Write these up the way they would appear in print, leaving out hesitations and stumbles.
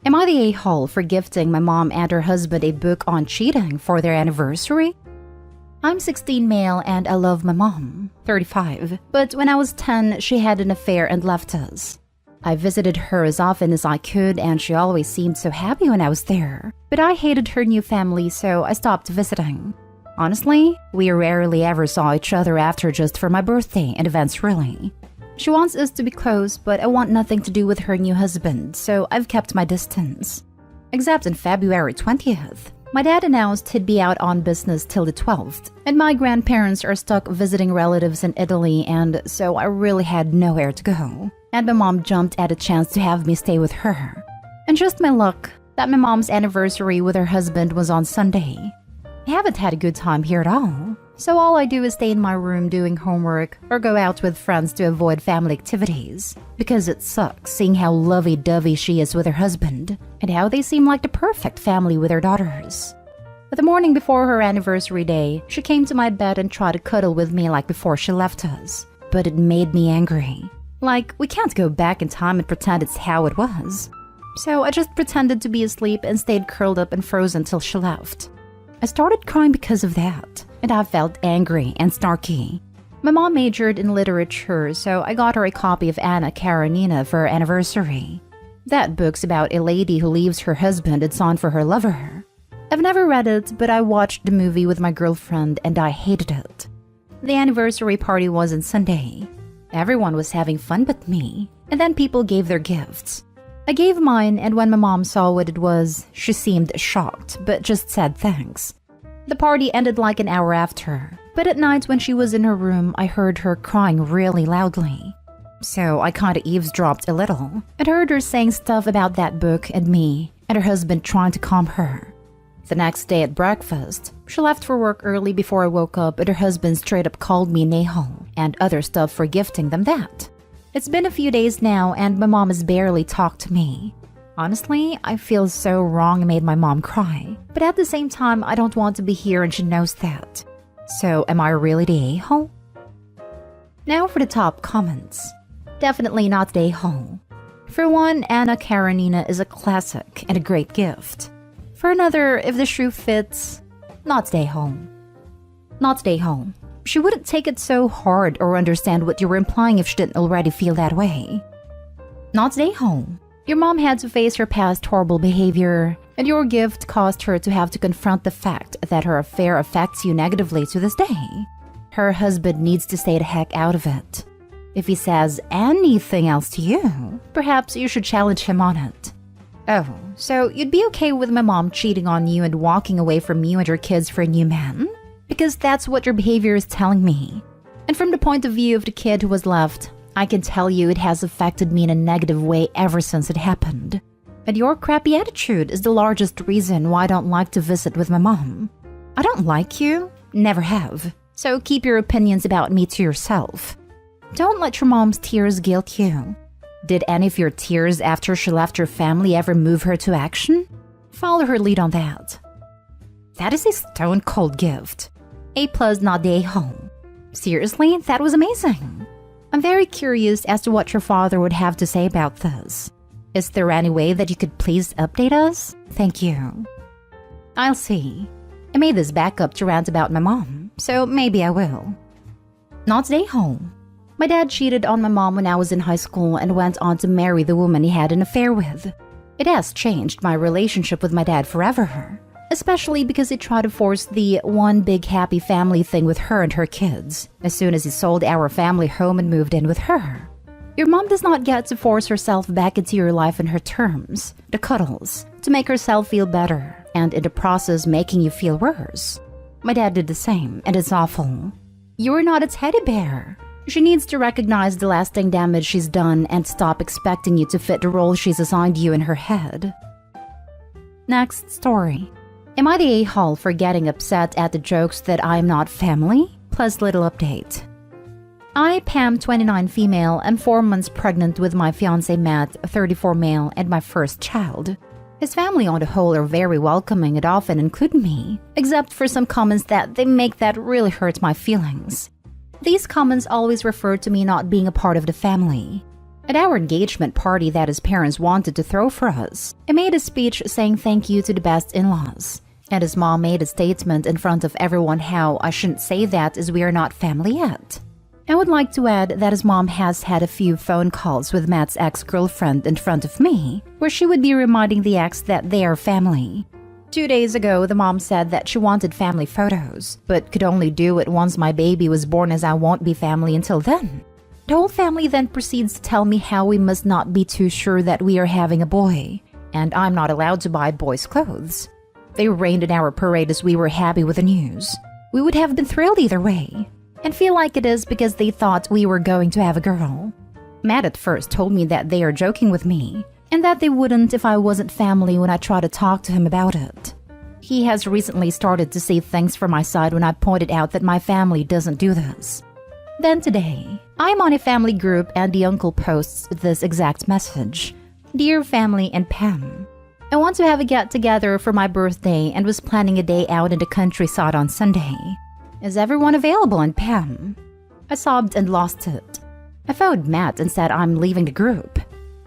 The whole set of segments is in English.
Am I the a-hole for gifting my mom and her husband a book on cheating for their anniversary? I'm 16 male and I love my mom, 35, but when I was 10, she had an affair and left us. I visited her as often as I could and she always seemed so happy when I was there, but I hated her new family so I stopped visiting. Honestly, we rarely ever saw each other after just for my birthday and events really. She wants us to be close, but I want nothing to do with her new husband, so I've kept my distance. Except on February 20th. My dad announced he'd be out on business till the 12th, and my grandparents are stuck visiting relatives in Italy, and so I really had nowhere to go. And my mom jumped at a chance to have me stay with her. And just my luck that my mom's anniversary with her husband was on Sunday. I haven't had a good time here at all, so all I do is stay in my room doing homework or go out with friends to avoid family activities. Because it sucks seeing how lovey-dovey she is with her husband, and how they seem like the perfect family with her daughters. But the morning before her anniversary day, she came to my bed and tried to cuddle with me like before she left us. But it made me angry. Like, we can't go back in time and pretend it's how it was. So I just pretended to be asleep and stayed curled up and frozen till she left. I started crying because of that, and I felt angry and snarky. My mom majored in literature, so I got her a copy of Anna Karenina for her anniversary. That book's about a lady who leaves her husband and on for her lover. I've never read it, but I watched the movie with my girlfriend and I hated it. The anniversary party was on Sunday. Everyone was having fun but me, and then people gave their gifts. I gave mine, and when my mom saw what it was, she seemed shocked, but just said thanks. The party ended like an hour after, but at night when she was in her room, I heard her crying really loudly. So I kinda eavesdropped a little, and heard her saying stuff about that book and me, and her husband trying to calm her. The next day at breakfast, she left for work early before I woke up, and her husband straight up called me an a-hole, and other stuff for gifting them that. It's been a few days now, and my mom has barely talked to me. Honestly, I feel so wrong I made my mom cry, but at the same time, I don't want to be here and she knows that. So, am I really the a-hole? Now for the top comments. Definitely not the a-hole. For one, Anna Karenina is a classic and a great gift. For another, if the shoe fits, not the a-hole. Not the a-hole. She wouldn't take it so hard or understand what you were implying if she didn't already feel that way. Not the a-hole. Your mom had to face her past horrible behavior, and your gift caused her to have to confront the fact that her affair affects you negatively to this day. Her husband needs to stay the heck out of it. If he says anything else to you, perhaps you should challenge him on it. Oh, so you'd be okay with my mom cheating on you and walking away from you and your kids for a new man? Because that's what your behavior is telling me. And from the point of view of the kid who was left, I can tell you it has affected me in a negative way ever since it happened. And your crappy attitude is the largest reason why I don't like to visit with my mom. I don't like you, never have. So keep your opinions about me to yourself. Don't let your mom's tears guilt you. Did any of your tears after she left your family ever move her to action? Follow her lead on that. That is a stone-cold gift. A+, not the a-hole. Seriously, that was amazing. I'm very curious as to what your father would have to say about this. Is there any way that you could please update us? Thank you. I'll see. I made this backup to rant about my mom, so maybe I will. Not the a-hole. My dad cheated on my mom when I was in high school and went on to marry the woman he had an affair with. It has changed my relationship with my dad forever. Especially because he tried to force the one big happy family thing with her and her kids, as soon as he sold our family home and moved in with her. Your mom does not get to force herself back into your life in her terms, the cuddles, to make herself feel better, and in the process making you feel worse. My dad did the same, and it's awful. You're not a teddy bear. She needs to recognize the lasting damage she's done and stop expecting you to fit the role she's assigned you in her head. Next story. Am I the a-hole for getting upset at the jokes that I am not family? Plus little update. I, Pam, 29 female, am 4 months pregnant with my fiancé Matt, 34 male, and my first child. His family on the whole are very welcoming and often include me, except for some comments that they make that really hurt my feelings. These comments always refer to me not being a part of the family. At our engagement party that his parents wanted to throw for us, I made a speech saying thank you to the best in-laws. And his mom made a statement in front of everyone how I shouldn't say that as we are not family yet. I would like to add that his mom has had a few phone calls with Matt's ex-girlfriend in front of me, where she would be reminding the ex that they are family. 2 days ago, the mom said that she wanted family photos, but could only do it once my baby was born as I won't be family until then. The whole family then proceeds to tell me how we must not be too sure that we are having a boy, and I'm not allowed to buy boys' clothes. They rained in our parade as we were happy with the news. We would have been thrilled either way, and feel like it is because they thought we were going to have a girl. Matt at first told me that they are joking with me, and that they wouldn't if I wasn't family when I try to talk to him about it. He has recently started to see things from my side when I pointed out that my family doesn't do this. Then today, I'm on a family group and the uncle posts this exact message. Dear family and Pam, I want to have a get-together for my birthday and was planning a day out in the countryside on Sunday. Is everyone available and Pam? I sobbed and lost it. I phoned Matt and said I'm leaving the group.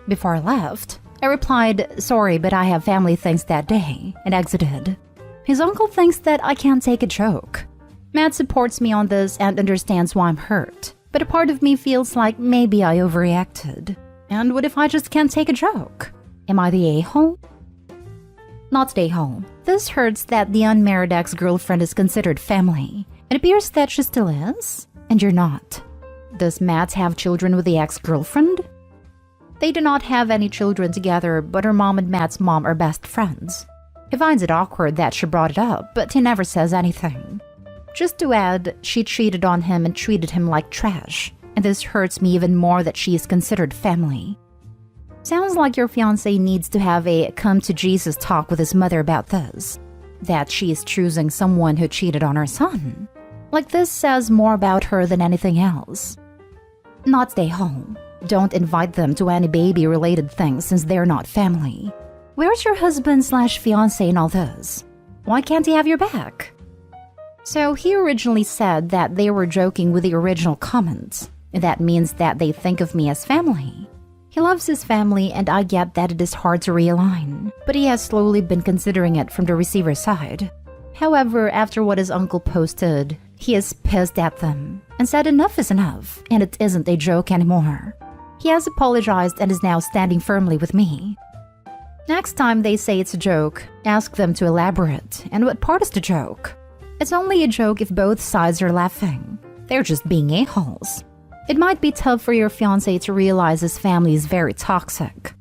Before I left, I replied, sorry, but I have family things that day, and exited. His uncle thinks that I can't take a joke. Matt supports me on this and understands why I'm hurt, but a part of me feels like maybe I overreacted. And what if I just can't take a joke? Am I the a-hole? Not the a-hole. This hurts that the unmarried ex-girlfriend is considered family. It appears that she still is, and you're not. Does Matt have children with the ex-girlfriend? They do not have any children together, but her mom and Matt's mom are best friends. He finds it awkward that she brought it up, but he never says anything. Just to add, she cheated on him and treated him like trash, and this hurts me even more that she is considered family. Sounds like your fiancé needs to have a come-to-Jesus talk with his mother about this, that she is choosing someone who cheated on her son. Like this says more about her than anything else. Not stay home. Don't invite them to any baby-related things since they're not family. Where's your husband/fiancé in all this? Why can't he have your back? So he originally said that they were joking with the original comments. That means that they think of me as family. He loves his family and I get that it is hard to realign, but he has slowly been considering it from the receiver's side. However, after what his uncle posted, he is pissed at them and said enough is enough and it isn't a joke anymore. He has apologized and is now standing firmly with me. Next time they say it's a joke, ask them to elaborate. And what part is the joke? It's only a joke if both sides are laughing. They're just being a-holes. It might be tough for your fiancé to realize his family is very toxic.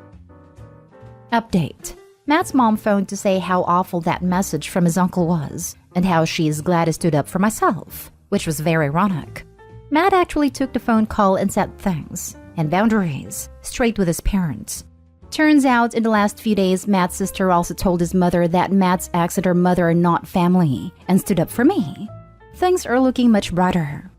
Update. Matt's mom phoned to say how awful that message from his uncle was, and how she is glad I stood up for myself, which was very ironic. Matt actually took the phone call and set things, and boundaries, straight with his parents. Turns out, in the last few days, Matt's sister also told his mother that Matt's ex and her mother are not family, and stood up for me. Things are looking much brighter.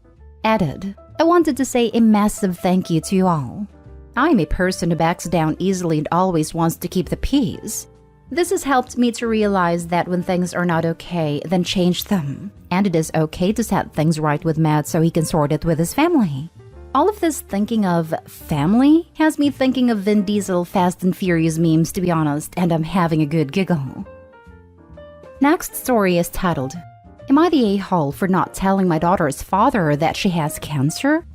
Added, I wanted to say a massive thank you to you all. I'm a person who backs down easily and always wants to keep the peace. This has helped me to realize that when things are not okay, then change them. And it is okay to set things right with Matt so he can sort it with his family. All of this thinking of family has me thinking of Vin Diesel Fast and Furious memes, to be honest, and I'm having a good giggle. Next story is titled, Am I the a-hole for not telling my daughter's father that she has cancer?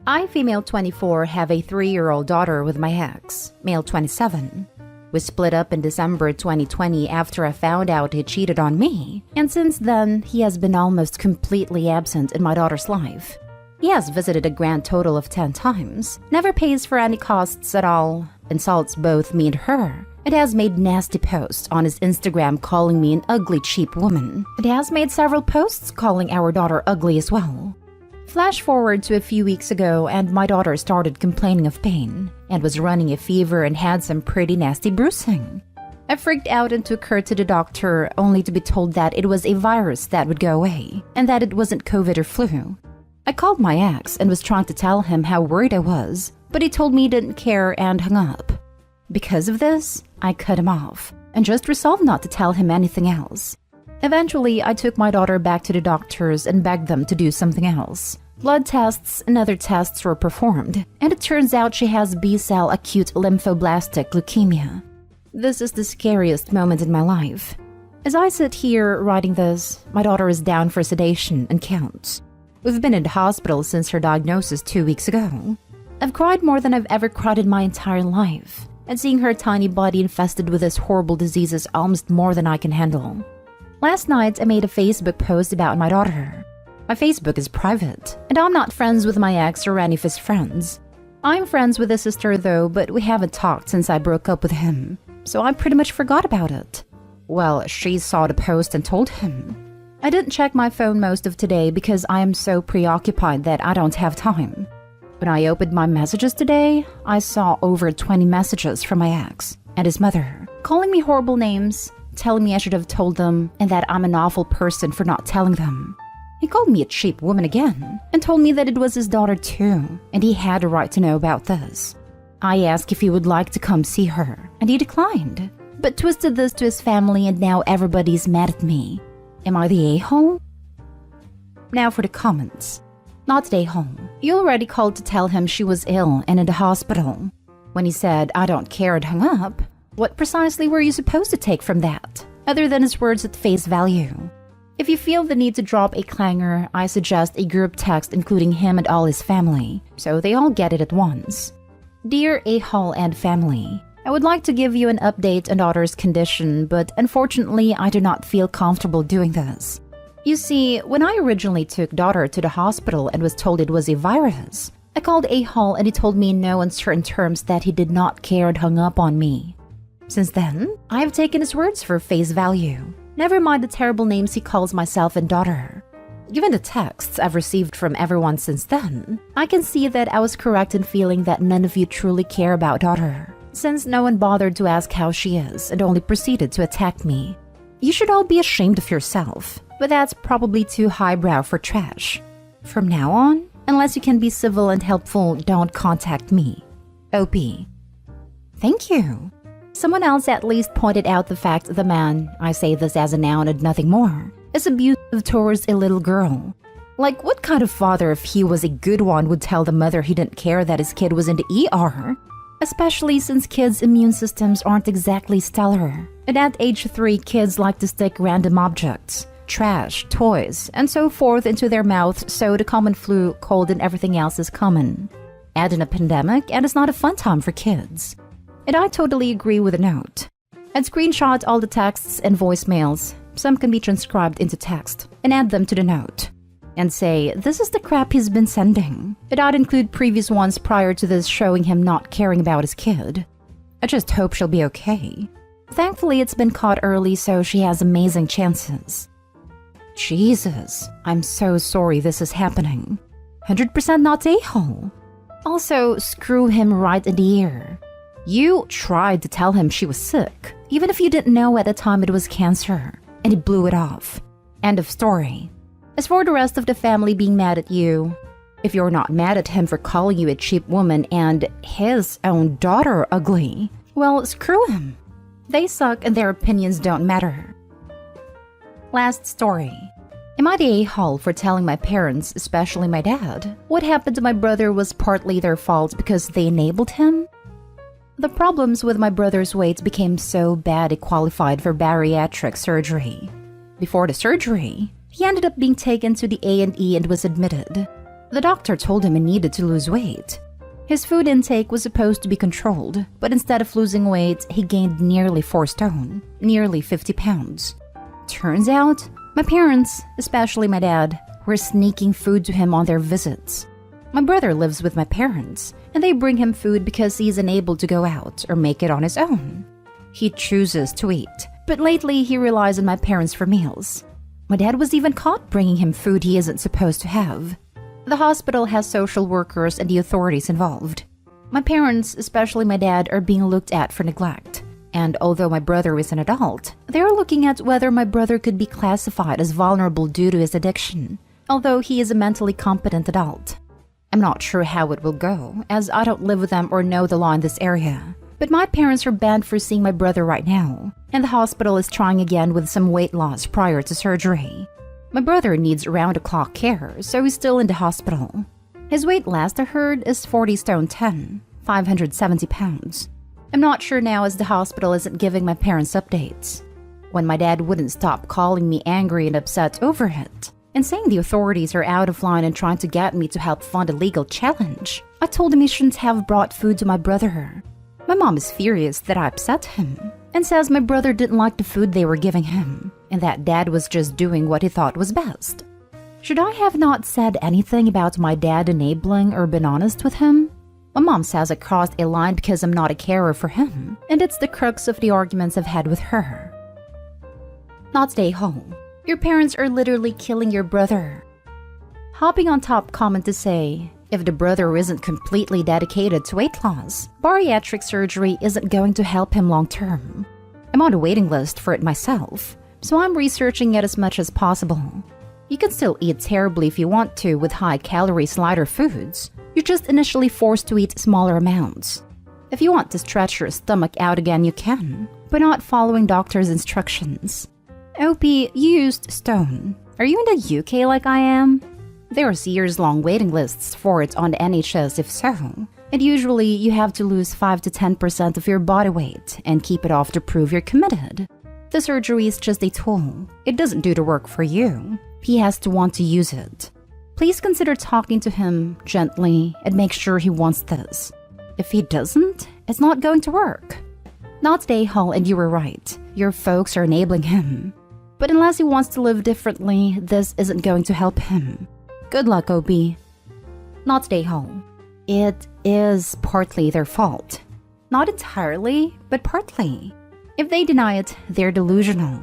I, female 24, have a 3-year-old daughter with my ex, male 27. We split up in December 2020 after I found out he cheated on me, and since then, he has been almost completely absent in my daughter's life. He has visited a grand total of 10 times, never pays for any costs at all, insults both me and her. It has made nasty posts on his Instagram calling me an ugly, cheap woman. It has made several posts calling our daughter ugly as well. Flash forward to a few weeks ago and my daughter started complaining of pain and was running a fever and had some pretty nasty bruising. I freaked out and took her to the doctor only to be told that it was a virus that would go away and that it wasn't COVID or flu. I called my ex and was trying to tell him how worried I was, but he told me he didn't care and hung up. Because of this, I cut him off and just resolved not to tell him anything else. Eventually, I took my daughter back to the doctors and begged them to do something else. Blood tests and other tests were performed, and it turns out she has B-cell acute lymphoblastic leukemia. This is the scariest moment in my life. As I sit here writing this, my daughter is down for sedation and counts. We've been in the hospital since her diagnosis 2 weeks ago. I've cried more than I've ever cried in my entire life, and seeing her tiny body infested with this horrible disease is almost more than I can handle. Last night, I made a Facebook post about my daughter. My Facebook is private, and I'm not friends with my ex or any of his friends. I'm friends with his sister though, but we haven't talked since I broke up with him, so I pretty much forgot about it. Well, she saw the post and told him. I didn't check my phone most of today because I am so preoccupied that I don't have time. When I opened my messages today, I saw over 20 messages from my ex and his mother, calling me horrible names, telling me I should have told them, and that I'm an awful person for not telling them. He called me a cheap woman again and told me that it was his daughter too, and he had a right to know about this. I asked if he would like to come see her, and he declined, but twisted this to his family, and now everybody's mad at me. Am I the a-hole? Now for the comments. Not the a-hole. You already called to tell him she was ill and in the hospital. When he said, "I don't care," and hung up, what precisely were you supposed to take from that, other than his words at face value? If you feel the need to drop a clanger, I suggest a group text including him and all his family, so they all get it at once. Dear a-hole and family, I would like to give you an update on daughter's condition, but unfortunately I do not feel comfortable doing this. You see, when I originally took daughter to the hospital and was told it was a virus, I called a-hole and he told me in no uncertain terms that he did not care and hung up on me. Since then, I have taken his words for face value. Never mind the terrible names he calls myself and daughter. Given the texts I've received from everyone since then, I can see that I was correct in feeling that none of you truly care about daughter, since no one bothered to ask how she is and only proceeded to attack me. You should all be ashamed of yourself, but that's probably too highbrow for trash. From now on, unless you can be civil and helpful, don't contact me. OP. Thank you. Someone else at least pointed out the fact the man, I say this as a noun and nothing more, is abusive towards a little girl. Like, what kind of father, if he was a good one, would tell the mother he didn't care that his kid was in the ER? Especially since kids' immune systems aren't exactly stellar. And at age 3, kids like to stick random objects, trash, toys, and so forth into their mouths, so the common flu, cold, and everything else is common. Add in a pandemic, and it's not a fun time for kids. And I totally agree with the note. I'd screenshot all the texts and voicemails, some can be transcribed into text, and add them to the note. And say, this is the crap he's been sending. And I'd include previous ones prior to this showing him not caring about his kid. I just hope she'll be okay. Thankfully, it's been caught early, so she has amazing chances. Jesus, I'm so sorry this is happening. 100% not a-hole. Also, screw him right in the ear. You tried to tell him she was sick, even if you didn't know at the time it was cancer, and he blew it off. End of story. As for the rest of the family being mad at you, if you're not mad at him for calling you a cheap woman and his own daughter ugly, well, screw him. They suck and their opinions don't matter. Last story. Am I the a-hole for telling my parents, especially my dad, what happened to my brother was partly their fault because they enabled him? The problems with my brother's weight became so bad he qualified for bariatric surgery. Before the surgery, he ended up being taken to the A&E and was admitted. The doctor told him he needed to lose weight. His food intake was supposed to be controlled, but instead of losing weight, he gained nearly 4 stone, nearly 50 pounds. Turns out, my parents, especially my dad, were sneaking food to him on their visits. My brother lives with my parents, and they bring him food because he's unable to go out or make it on his own. He chooses to eat, but lately he relies on my parents for meals. My dad was even caught bringing him food he isn't supposed to have. The hospital has social workers and the authorities involved. My parents, especially my dad, are being looked at for neglect. And although my brother is an adult, they are looking at whether my brother could be classified as vulnerable due to his addiction, although he is a mentally competent adult. I'm not sure how it will go, as I don't live with them or know the law in this area. But my parents are banned for seeing my brother right now, and the hospital is trying again with some weight loss prior to surgery. My brother needs round-the-clock care, so he's still in the hospital. His weight last I heard is 40 stone 10, 570 pounds. I'm not sure now as the hospital isn't giving my parents updates. When my dad wouldn't stop calling me angry and upset over it, and saying the authorities are out of line and trying to get me to help fund a legal challenge, I told him he shouldn't have brought food to my brother. My mom is furious that I upset him, and says my brother didn't like the food they were giving him, and that dad was just doing what he thought was best. Should I have not said anything about my dad enabling or been honest with him? My mom says I crossed a line because I'm not a carer for him, and it's the crux of the arguments I've had with her. Not stay home. Your parents are literally killing your brother. Hopping on top comment to say, if the brother isn't completely dedicated to weight loss, bariatric surgery isn't going to help him long term. I'm on a waiting list for it myself, so I'm researching it as much as possible. You can still eat terribly if you want to with high-calorie lighter foods. You're just initially forced to eat smaller amounts. If you want to stretch your stomach out again, you can, but not following doctor's instructions. OP, you used stone. Are you in the UK like I am? There's years-long waiting lists for it on the NHS if so, and usually you have to lose 5 to 10% of your body weight and keep it off to prove you're committed. The surgery is just a tool. It doesn't do the work for you. He has to want to use it. Please consider talking to him gently and make sure he wants this. If he doesn't, it's not going to work. Not Day Hall, and you were right. Your folks are enabling him. But unless he wants to live differently, this isn't going to help him. Good luck, OB. Not Day Hall. It is partly their fault. Not entirely, but partly. If they deny it, they're delusional.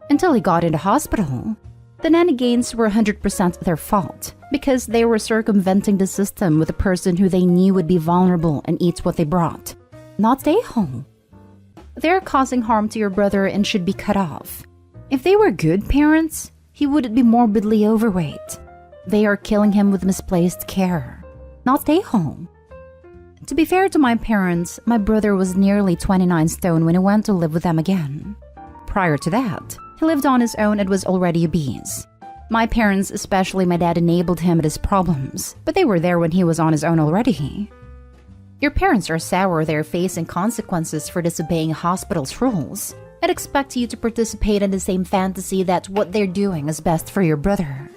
Until he got into hospital, the nanny gains were 100% their fault because they were circumventing the system with a person who they knew would be vulnerable and eat what they brought. Not Day Hall. They're causing harm to your brother and should be cut off. If they were good parents, he wouldn't be morbidly overweight. They are killing him with misplaced care. Not stay home. To be fair to my parents, my brother was nearly 29 stone when he went to live with them again. Prior to that, he lived on his own and was already obese. My parents, especially my dad, enabled him at his problems, but they were there when he was on his own already. Your parents are sour, they're facing consequences for disobeying hospital's rules. I'd expect you to participate in the same fantasy that what they're doing is best for your brother.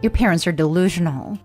Your parents are delusional.